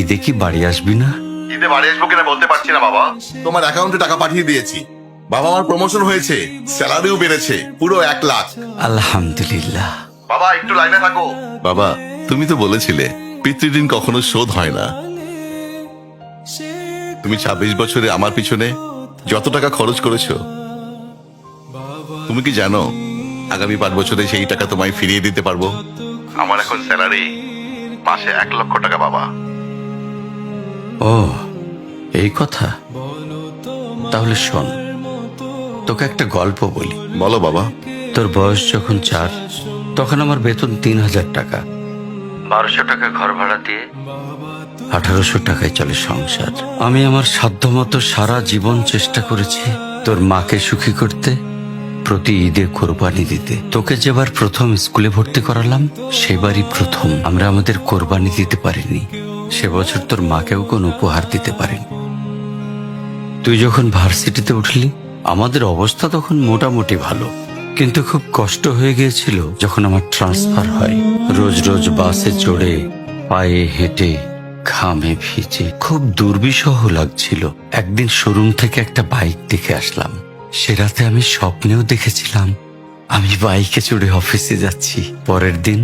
ঈদে কি বাড়ি আসবি না? ঈদে বাড়ি আসবো কিনা বলতে পারছি না বাবা। তোমার অ্যাকাউন্টে টাকা পাঠিয়ে দিয়েছি। বাবা, আমার প্রমোশন হয়েছে, স্যালারিও বেড়েছে, পুরো 1 লাখ। আলহামদুলিল্লাহ। বাবা একটু লাইনে থাকো। বাবা, তুমি তো বলেছিলে পিতৃঋণ কখনো শোধ হয় না। তুমি 26 বছরে আমার পিছনে যত টাকা খরচ করেছো, তুমি কি জানো আগামী 5 বছরে সেই টাকা তোমায় ফিরিয়ে দিতে পারবো? আমার এখন স্যালারি মাসে 1 লক্ষ টাকা বাবা। ও, এই কথা। তাহলে শোন, তোকে একটা গল্প বলি। বলো বাবা। তোর বয়স যখন 4, তখন আমার বেতন 3,000 টাকা। 1200 টাকা ঘর ভাড়া দিয়ে 1800 টাকায় চলে সংসার। আমি আমার সাধ্যমতো সারা জীবন চেষ্টা করেছি তোর মাকে সুখী করতে, প্রতি ঈদে কোরবানি দিতে। তোকে যেবার প্রথম স্কুলে ভর্তি করালাম, সেবারই প্রথম আমরা আমাদের কোরবানি দিতে পারিনি। সে বছর তোর মাকেও কোনো উপহার দিতে পারিনি। তুই যখন ভার্সিটিতে উঠলি, আমাদের অবস্থা তখন মোটামুটি ভালো, কিন্তু খুব কষ্ট হয়ে গিয়েছিল যখন আমার ট্রান্সফার হয়। রোজ রোজ বাসে চড়ে, পায়ে হেঁটে, ঘামে ভিজে খুব দুর্বিষহ লাগছিল। একদিন শোরুম থেকে একটা বাইক দেখে আসলাম। সে রাতে আমি স্বপ্নেও দেখেছিলাম আমি বাইকে চড়ে অফিসে যাচ্ছি। পরের দিন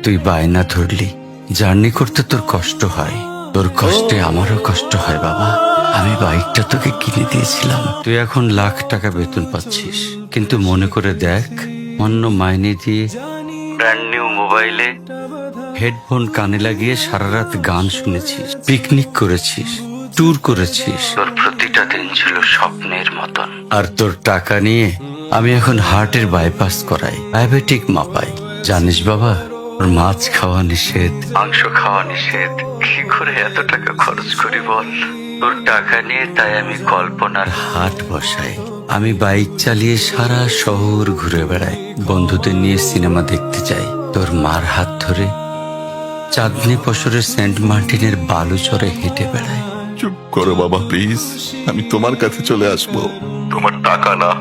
তুই বায়না ধরলি, জার্নি করতে তোর কষ্ট হয়। তোর কষ্টে আমারও কষ্ট হয় বাবা। আমি বাইকটা তোকে কিনে দিয়েছিলাম। তুই এখন লাখ টাকা বেতন পাচ্ছিস, কিন্তু মনে করে দেখ, অন্য মাইনে দিয়ে ব্র্যান্ড নিউ মোবাইলে হেডফোন কানে লাগিয়ে সারা রাত গান শুনেছিস, পিকনিক করেছিস, ট্যুর করেছিস। তোর প্রতিটা দিন ছিল স্বপ্নের মতন। আর তোর টাকা নিয়ে আমি এখন হার্টের বাইপাস করাই, ডায়াবেটিক মাপাই। জানিস বাবা, ওর মাছ খাওয়া নিষেধ, মাংস খাওয়া নিষেধ। কি করে এত টাকা খরচ করি বল? তোর টাকা নিয়ে তাই আমি কল্পনার হাট বসাই। আমি বাইক চালিয়ে সারা শহর ঘুরে বেড়াই, বন্ধুদের নিয়ে সিনেমা দেখতে যাই। তোর মার হাত ধরে চাঁদনি পশরে সেন্ট মার্টিনের বালুচরে হেঁটে বেড়াই। চুপ করো বাবা প্লিজ। আমি তোমার কাছে চলে আসবো, তোমার টাকা না।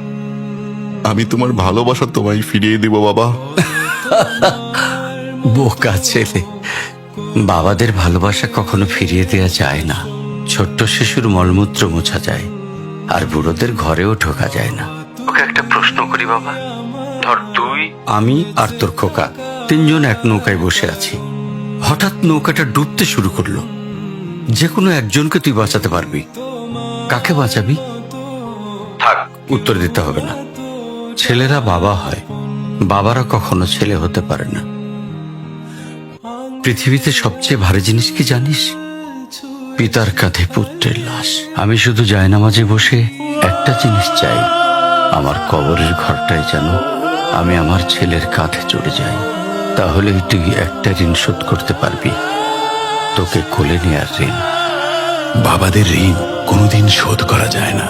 আমি তোমার ভালোবাসা তোমায় ফিরিয়ে দিব বাবা। বোকা ছেলে, বাবাদের ভালোবাসা কখনো ফিরিয়ে দেয়া যায় না। ছোট্ট শিশুর মলমূত্র মোছা যায়, আর বুড়োদের ঘরেও ঢোকা যায় না। ওকে একটা প্রশ্ন করি বাবা। ধর তুই, আমি আর তোর খোকা 3 জন এক নৌকায় বসে আছি। হঠাৎ নৌকাটা ডুবতে শুরু করলো। যে কোনো একজনকে তুই বাঁচাতে পারবি, কাকে বাঁচাবি? থাক, উত্তর দিতে হবে না। ছেলেরা বাবা হয়, বাবারা কখনো ছেলে হতে পারে না। পৃথিবীতে সবচেয়ে ভারী জিনিস কি জানিস? পিতার কাঁধে পুত্রের লাশ। আমি শুধু জায়নামাজে বসে একটা জিনিস চাই, আমার কবরের ঘরটায় যেন আমি আমার ছেলের কাঁধে চড়ে যাই। তাহলেই তুই একটা ঋণ শোধ করতে পারবি, তোকে কোলে নেয়ার ঋণ। বাবাদের ঋণ কোনোদিন শোধ করা যায় না।